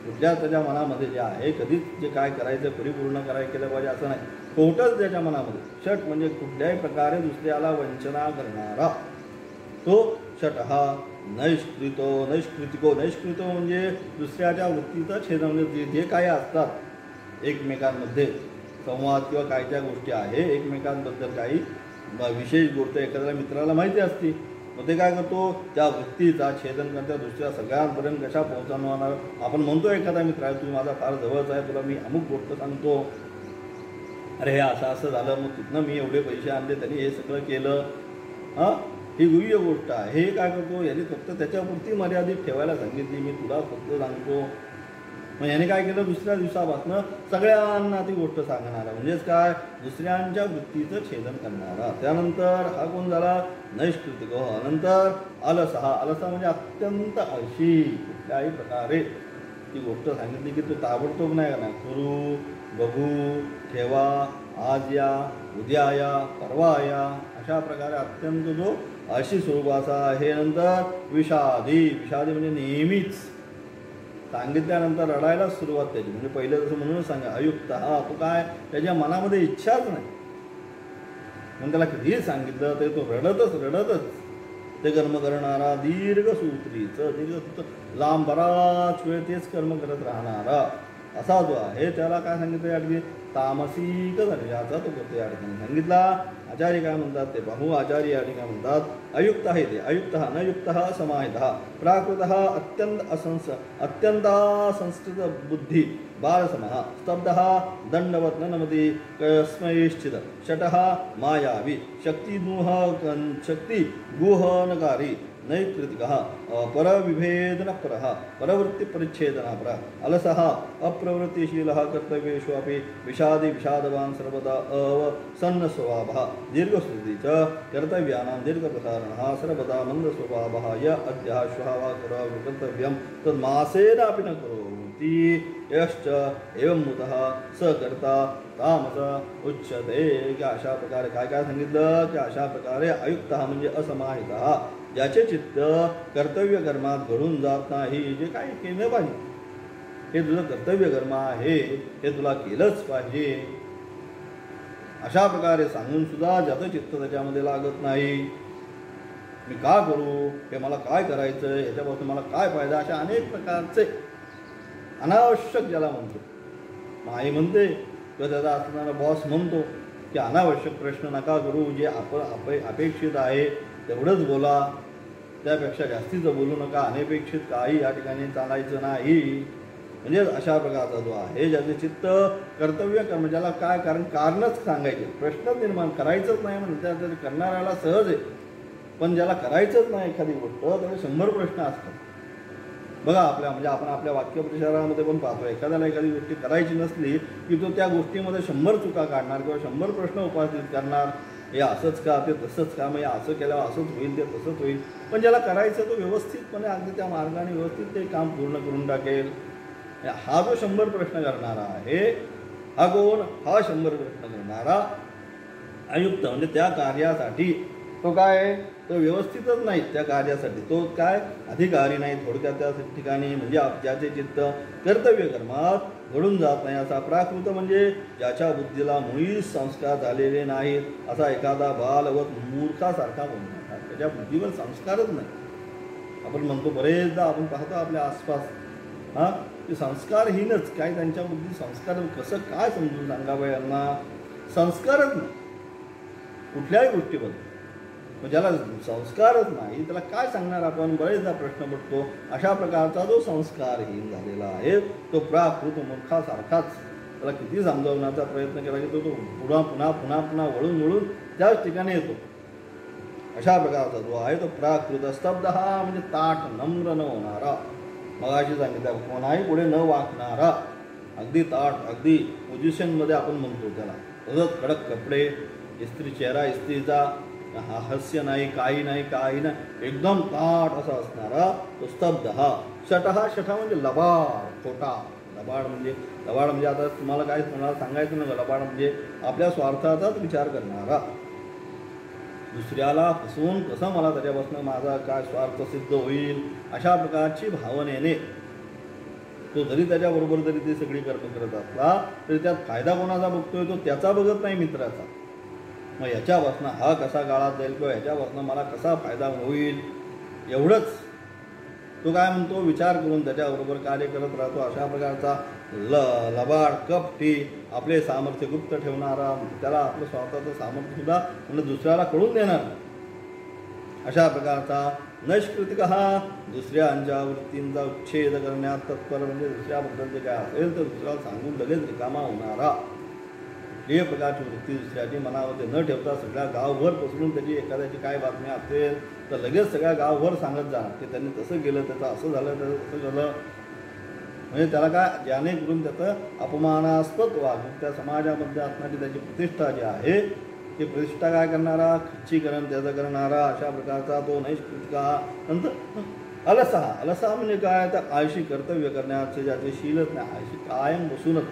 Speaker 1: कुठल्या त्याच्या मनामध्ये जे आहे कधीच जे काय करायचं परिपूर्ण केलं पाहिजे असं नाही, खोटच त्याच्या मनामध्ये. शठ म्हणजे कुठल्याही प्रकारे दुसऱ्याला वंचना करणारा तो शठ. नैष्कृतिको म्हणजे दुसऱ्याच्या वृत्तीचं छेद, म्हणजे जे काही असतात एकमेकांमध्ये संवाद किंवा काय त्या गोष्टी आहे एकमेकांबद्दल काही विशेष गोष्ट एखाद्या मित्राला माहिती असते, मग ते काय करतो त्या वृत्तीचा छेदन करता दुसऱ्या सगळ्यांपर्यंत कशा पोहोचवणार. आपण म्हणतो एखादा मित्र तुम्ही माझा फार जवळचा आहे, तुला मी अमुक गोष्ट सांगतो, अरे हे असं झालं, मग तिथनं मी एवढे पैसे आणले, त्यांनी हे सगळं केलं. ही गुह्य गोष्ट आहे. हे काय करतो याने फक्त त्याच्यापुरती मर्यादित ठेवायला सांगितली, मी तुला फक्त सांगतो. मग याने काय केलं दुसऱ्या दिवसापासून सगळ्यांना ती गोष्ट सांगणारा, म्हणजेच काय दुसऱ्यांच्या वृत्तीचं छेदन करणारा. त्यानंतर हा कोण झाला नैष्कृतिक. नंतर अलसा म्हणजे अत्यंत आळशी. कुठल्याही प्रकारे ती गोष्ट सांगितली की तो ताबडतोब नाही करणार, करू बघू ठेवा, आज या, उद्या या, परवा या, अशा प्रकारे अत्यंत जो अशी स्वरूपाचा हे. नंतर विषादी, विषादी म्हणजे नेहमीच सांगितल्यानंतर रडायलाच सुरुवात त्याची. म्हणजे पहिलं जसं म्हणूनच सांगा अयुक्त हा, तो काय त्याच्या मनामध्ये इच्छाच नाही, म्हणून त्याला कितीही सांगितलं तरी तो रडतच ते कर्म करणारा, दीर्घ सूत्रीचं दीर्घ लांब बराच वेळ तेच कर्म करत राहणारा असा जो आहे त्याला काय सांगितलं या ठिकाणी तामसिक याचा तो करतो या ठिकाणी सांगितला. आचार्य काय म्हणतात ते पाहू. आचार्य या ठिकाणी म्हणतात अयुक्त आहे ते. अयुक्त न युक्त समाहित प्राकृत अत्यंत संस्कृत बुद्धी बालसम स्तब्ध दंडवत नमती कस्मैश्चित षट मायावी शक्ति गुहनकारी नैकृतिक परविभेदनपर परवृत्तिपरिच्छेदनपर अलसः अप्रवृत्तिशील कर्तव्येषु अपि विषादी विषादवान् सर्वदा अवसन्नस्वभावः दीर्घश्रुति च कर्तव्यानां दीर्घप्रसारणः सर्वदा मन्दस्वभावः य अद्य श्वः वा कर्तव्यं तन्मासेनापि न करोति यश्च एवं मुतः स कर्ता तामस उच्यते. की अशा प्रकारे काय काय सांगितलं की अशा प्रकारे अयुक्त म्हणजे असमाहित, ज्याचे चित्त कर्तव्य कर्मात घडून जात नाही. जे काही केलं पाहिजे हे तुझं कर्तव्य कर्म आहे, हे तुला केलंच पाहिजे अशा प्रकारे सांगून सुद्धा ज्याचं चित्त त्याच्यामध्ये लागत नाही. मी का करू, हे मला काय करायचं, याच्यापासून मला काय फायदा, अशा अनेक प्रकारचे अनावश्यक ज्याला म्हणतो आई म्हणते किंवा त्याचा असणारा बॉस म्हणतो की अनावश्यक प्रश्न नका करू, जे अपेक्षित आहे तेवढंच बोला, त्यापेक्षा जास्तीचं बोलू नका, अनपेक्षित काही या ठिकाणी चालायचं नाही. म्हणजे अशा प्रकारचा जो आहे ज्याचे चित्त कर्तव्य कर्म, ज्याला काय कारणच सांगायचे, प्रश्नच निर्माण करायचंच नाही म्हणजे त्या करणाऱ्याला सहज आहे, पण ज्याला करायचंच नाही एखादी गोष्ट त्याला 100 प्रश्न असतात. बघा म्हणजे आपण आपल्या वाक्यप्रचारामध्ये पण पाहतो, एखाद्याला एखादी गोष्टी करायची नसली की तो त्या गोष्टीमध्ये 100 चुका काढणार किंवा 100 प्रश्न उपस्थित करणार. हे असंच का, ते तसंच का, मग असं केल्यावर असंच होईल, ते तसंच होईल. पण ज्याला करायचं तो व्यवस्थितपणे अगदी त्या मार्गाने व्यवस्थित ते काम पूर्ण करून टाकेल. हा जो 100 प्रश्न करणारा आहे हा कोण, हा 100 प्रश्न करणारा अयुक्त म्हणजे त्या कार्यासाठी तो काय, तो व्यवस्थितच नाही त्या कार्यासाठी, तो काय अधिकारी नाही थोडक्यात त्या ठिकाणी. म्हणजे ज्याचे चित्त कर्तव्य कर्मात घडून जात नाही असा प्राकृत म्हणजे ज्याच्या बुद्धीला मुळीच संस्कार झालेले नाहीत असा एखादा बालवत मूर्खासारखा म्हणतात, त्याच्या बुद्धीवर संस्कारच नाही. आपण म्हणतो बरेचदा आपण पाहतो आपल्या आसपास की संस्कारहीनच काय, त्यांच्या बुद्धी संस्कार कसं काय समजून सांगावं यांना, संस्कारच नाही कुठल्याही गोष्टीबद्दल. ज्याला संस्कारच नाही त्याला काय सांगणार आपण, बरेचदा प्रश्न पडतो. अशा प्रकारचा जो संस्कारहीन झालेला आहे तो प्राकृत मूर्खासारखाच, त्याला किती समजावण्याचा प्रयत्न केला की तो पुन्हा वळून त्याच ठिकाणी येतो. अशा प्रकारचा जो आहे तो प्राकृत स्तब्ध म्हणजे ताठ नम्र न होणारा, मगाशी सांगितलं कोणाही पुढे न वाकणारा, अगदी ताठ अगदी पोझिशनमध्ये आपण म्हणतो त्याला, तसंच कडक कपडे, इस्त्री चेहरा इस्त्रीचा, हास्य नाही, काही नाही, एकदम ताठ असा असणारा तो स्तब्ध. षट म्हणजे लबाड, छोटा. लबाड म्हणजे आता तुम्हाला काय सांगायचं नाही, लबाड म्हणजे आपल्या स्वार्थाचाच विचार करणारा, दुसऱ्याला फसवून कसं मला त्याच्यापासून माझा काय स्वार्थ सिद्ध होईल अशा प्रकारची भावनेने तो जरी त्याच्याबरोबर जरी ते सगळी कर्म करत असला तरी त्यात फायदा कोणाचा बघतोय, तो त्याचा बघत नाही मित्राचा. मग याच्यापासून हा कसा काळात जाईल किंवा याच्यापासून मला कसा फायदा होईल एवढंच तो काय म्हणतो विचार करून त्याच्याबरोबर कार्य करत राहतो. अशा प्रकारचा लबाड कपटी, आपले सामर्थ्य गुप्त ठेवणारा, त्याला आपलं स्वतःचं सामर्थ्यसुद्धा म्हणजे दुसऱ्याला कळून देणार अशा प्रकारचा नैष्कृतिक दुसऱ्यांच्या वृत्तींचा उच्छेद करण्यात तत्पर म्हणजे दुसऱ्याबद्दल जे काय असेल तर दुसऱ्याला सांगून लगेच रिकामा होणारा, कुठल्याही प्रकारची वृत्ती दुसऱ्याची मनामध्ये न ठेवता सगळ्या गावभर पसरून त्याची एखाद्याची काय बातमी असेल तर लगेच सगळ्या गावभर सांगत जाणार की त्यांनी तसं केलं, त्याचं असं झालं, त्याचं तसं झालं. म्हणजे त्याला काय ज्याने करून त्याचं अपमानास्पद वागणूक त्या समाजामध्ये असणारी त्याची प्रतिष्ठा जी आहे ती प्रतिष्ठा काय करणारा, खच्चीकरण त्याचं करणारा अशा प्रकारचा तो नैष्कृतिक. नंतर अलसा म्हणजे काय तर आळशी कर्तव्य करण्याचे ज्याचे शीलच नाही, आळशी कायम बसूनच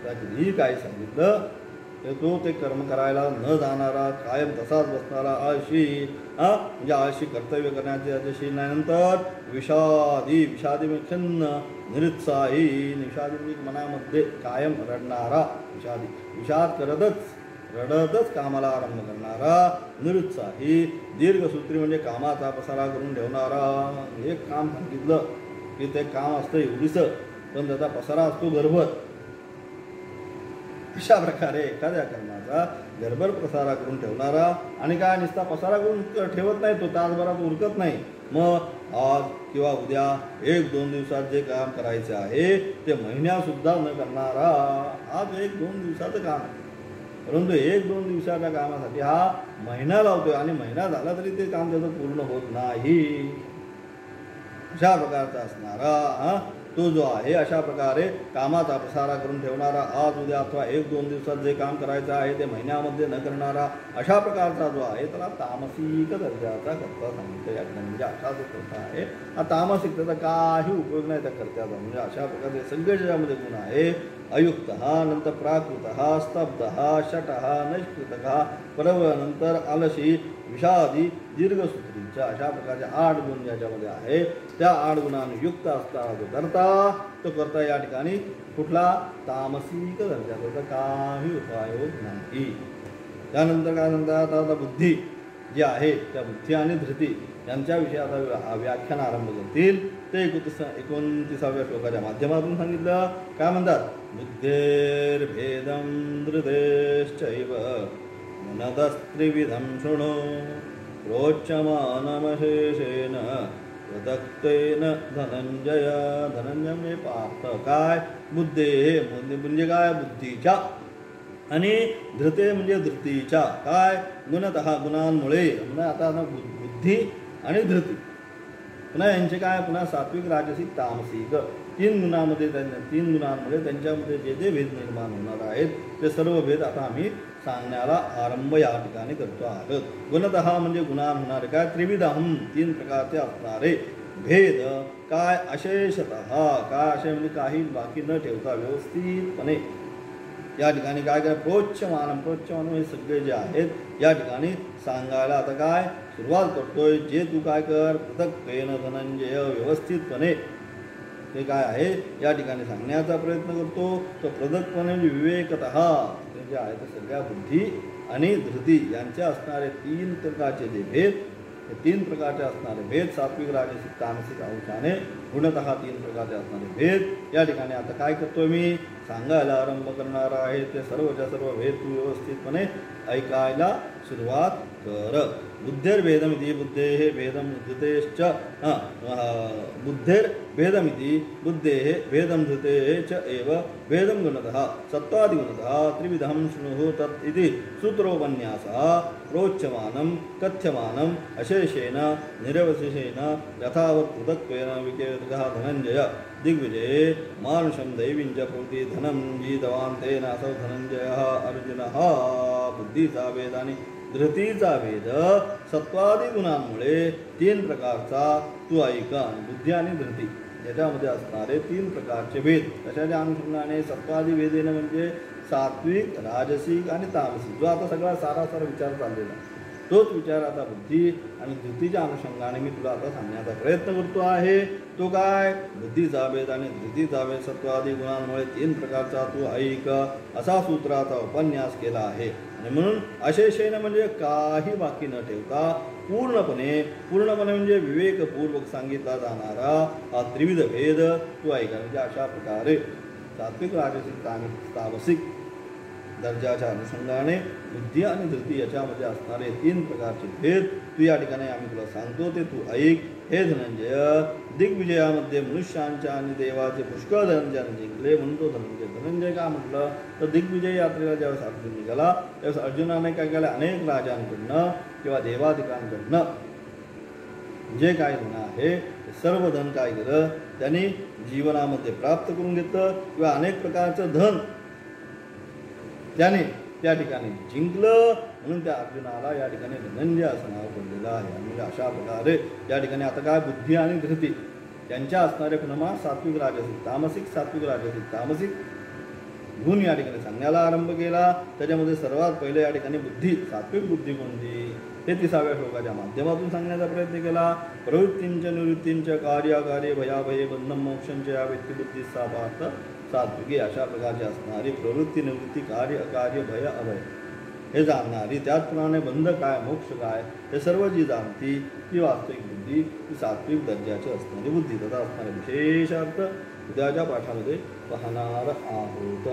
Speaker 1: त्याची काय सांगितलं तो ते कर्म करायला न जाणारा, कायम तसाच बसणारा आळशी, म्हणजे आळशी कर्तव्य करण्याचे अतिशय नाही. नंतर विषादी, विषादी म्हणजे खिन्न, निरुत्साही, विषादी म्हणजे मनामध्ये कायम रडणारा, विषादी विषाद रडतच कामाला आरंभ करणारा, निरुत्साही, दीर्घसूत्री म्हणजे कामाचा पसारा करून ठेवणारा. एक काम सांगितलं की ते काम असतं एवढीचं, पण त्याचा पसारा असतो गर्भर. अशा प्रकारे एखाद्या कर्माचा गर्भर पसारा करून ठेवणारा, आणि काय नुसता पसारा करून ठेवत नाही, तो तासभरात उरकत नाही. मग आज किंवा उद्या 1-2 दिवसात जे काम करायचे आहे ते महिन्यासुद्धा न करणारा. आज 1-2 दिवसाचं काम आहे, परंतु 1-2 दिवसाच्या कामासाठी हा महिना लावतोय, आणि महिना झाला तरी ते काम त्याचं पूर्ण होत नाही. अशा प्रकारचा असणारा तो जो आहे, अशा प्रकारे कामाचा पसारा करून ठेवणारा, आज उद्या अथवा 1-2 दिवसात जे काम करायचं आहे ते महिन्यामध्ये न करणारा, अशा प्रकारचा जो आहे त्याला तामसिक दर्जाचा कर्ता सांगितलं या ठिकाणी. म्हणजे असा जो कर्ता आहे हा तामसिक, त्याचा काही उपयोग नाही त्या कर्त्याचा. म्हणजे अशा प्रकारे सगळे ज्यामध्ये गुण आहे, अयुक्त, नंतर प्राकृत, स्तब्ध, शट, नैष्कृत, परवळ, नंतर आलशी, विषादी, दीर्घसूत्रीच्या, अशा प्रकारचे 8 गुण ज्याच्यामध्ये आहे, त्या 8 गुणांनी युक्त असताना जो करता या ठिकाणी कुठला तामसिक दर्जाचा काही उपयोग नाही. त्यानंतर काय म्हणतात, आता बुद्धी जी आहे त्या बुद्धी आणि धृती यांच्याविषयी आता व्याख्यान आरंभ करतील. ते 29व्या श्लोकाच्या माध्यमातून सांगितलं. काय म्हणतात, बुद्धेर्भेदं धृतेश्चैव मनतस्त्रिविधं शृणु प्रोच्यमानमशेषेण प्रदत्तेन धनंजय. धनंजय म्हणजे पार्थ. काय, बुद्धे म्हणजे काय, बुद्धीच्या, आणि धृते म्हणजे धृतीच्या. काय, गुणतः गुणांमुळे. म्हणजे आता बुद्धी आणि धृती पुन्हा यांचे काय, पुन्हा सात्विक, राजसिक, तामसिक 3 गुणांमध्ये त्यांच्यामध्ये जे जे भेद निर्माण होणार आहेत ते सर्व भेद आता आम्ही सांगण्याला आरंभ या ठिकाणी करतो आहोत. गुणतः म्हणजे गुणान होणारे काय, त्रिविधम 3 प्रकारचे असणारे भेद. काय, अशेषतः. काय, असे म्हणजे काही बाकी न ठेवता व्यवस्थितपणे या ठिकाणी काय काय, प्रोच्यमान हे सगळे जे आहेत या ठिकाणी सांगायला आता काय सुरुवात करतोय. जे तू काय कर, पृथक्त्वेन धनंजय, व्यवस्थितपणे ते काय आहे या ठिकाणी सांगण्याचा प्रयत्न करतो. तो पृथक्पणे विवेकतः ते जे आहे ते सगळ्या बुद्धी आणि धृती यांचे असणारे 3 प्रकारचे जे भेद, हे 3 प्रकारचे असणारे भेद, सात्विक, राजसिक, तामसिक अंशाने गुणतः 3 प्रकारचे असणारे भेद या ठिकाणी आता काय करतोय मी सांगायला आरंभ करणार आहे. ते सर्वच्या सर्व भेद तू व्यवस्थितपणे ऐकायला सुरुवात कर. बुद्धेर्भेदमिति बुद्धेः भेदं धृतेश्च, बुद्धेर्भेदमिति बुद्धेः भेदं धृतेः च एव भेदं गुणतः सत्त्वादिगुणतः त्रिविधं शृणुः तत् इति सूत्रोपन्यासः प्रोच्यमानं कथ्यमानम् अशेषेण निरवशेषेण यथावत् पृथक्त्वेन विकेतः धनंजय दिग्विजये मानुषं दैवीं च प्रवृत्ति धनं जीतवान् तेन असौ धनंजयः अर्जुनः. बुद्धीचा भेद आणि धृतीचा भेद सत्वादी गुणांमुळे 3 प्रकारचा तू ऐका. बुद्धी आणि धृती याच्यामध्ये असणारे 3 प्रकारचे भेद कशाच्या अनुषंगाने, सत्वादी भेदेनं म्हणजे सात्विक, राजसिक आणि तामसिक. जो आता सगळा सारासार विचार चाललेला तोच विचार आता बुद्धी आणि धृतीच्या अनुषंगाने मी तुला आता सांगण्याचा प्रयत्न करतो आहे. तो काय, बुद्धीचा भेद आणि धृतीचा भेद सत्वादी गुणांमुळे 3 प्रकारचा तू ऐक, असा सूत्राचा उपन्यास केला आहे. आणि म्हणून अशेषेण म्हणजे काही बाकी न ठेवता पूर्णपणे म्हणजे विवेकपूर्वक सांगितला जाणारा हा त्रिविध भेद तू ऐका. म्हणजे अशा प्रकारे सात्विक, राजसिक, तामसिक दर्जाच्या अनुषंगाने बुद्धी आणि धृती याच्यामध्ये असणारे 3 प्रकारचे भेद तू या ठिकाणी आम्ही तुला सांगतो, ते तू ऐक. हे धनंजय, दिग्विजयामध्ये मनुष्यांच्या आणि देवाचे पुष्कळ धनंजयाने जिंकले म्हणतो धनंजय. धनंजय का म्हटलं तर दिग्विजय यात्रेला ज्यावेळेस अर्जुन निघाला त्यावेळेस अर्जुनाने काय केलं, अनेक राजांकडनं किंवा देवाधिकांकडनं जे काय धन आहे ते सर्व धन काय केलं त्यांनी जीवनामध्ये प्राप्त करून घेतलं, किंवा अनेक प्रकारचं धन त्याने त्या ठिकाणी जिंकलं. म्हणून त्या अर्जुनाला या ठिकाणी धनंजय असं नाव पडलेलं आहे. म्हणजे अशा प्रकारे या ठिकाणी आता काय, बुद्धी आणि धृती यांच्या असणारे पुन्हा सात्विक, राजसिक, तामसिक, सात्विक, राजसिक, तामसिक गुण या ठिकाणी सांगण्याला आरंभ केला. त्याच्यामध्ये सर्वात पहिले या ठिकाणी बुद्धी, सात्विक बुद्धी कोणती हे 30व्या श्लोकाच्या माध्यमातून सांगण्याचा प्रयत्न केला. प्रवृत्तींच्या निवृत्तींच्या कार्याकार्य भयाभये बंधम मोक्षांच्या या व्यक्तिबुद्धी सापार्थ सात्विकी अशा प्रकारची असणारी प्रवृत्ती निवृत्ती कार्य अकार्य भय अभय हे जाणणारी, त्याचप्रमाणे बंध काय मोक्ष काय हे सर्व जी जाणती ती वास्तविक बुद्धी, ती सात्विक दर्जाची असणारी बुद्धी. तथा असणारे विशेष अर्थ उद्याच्या पाठामध्ये पाहणार आहोत.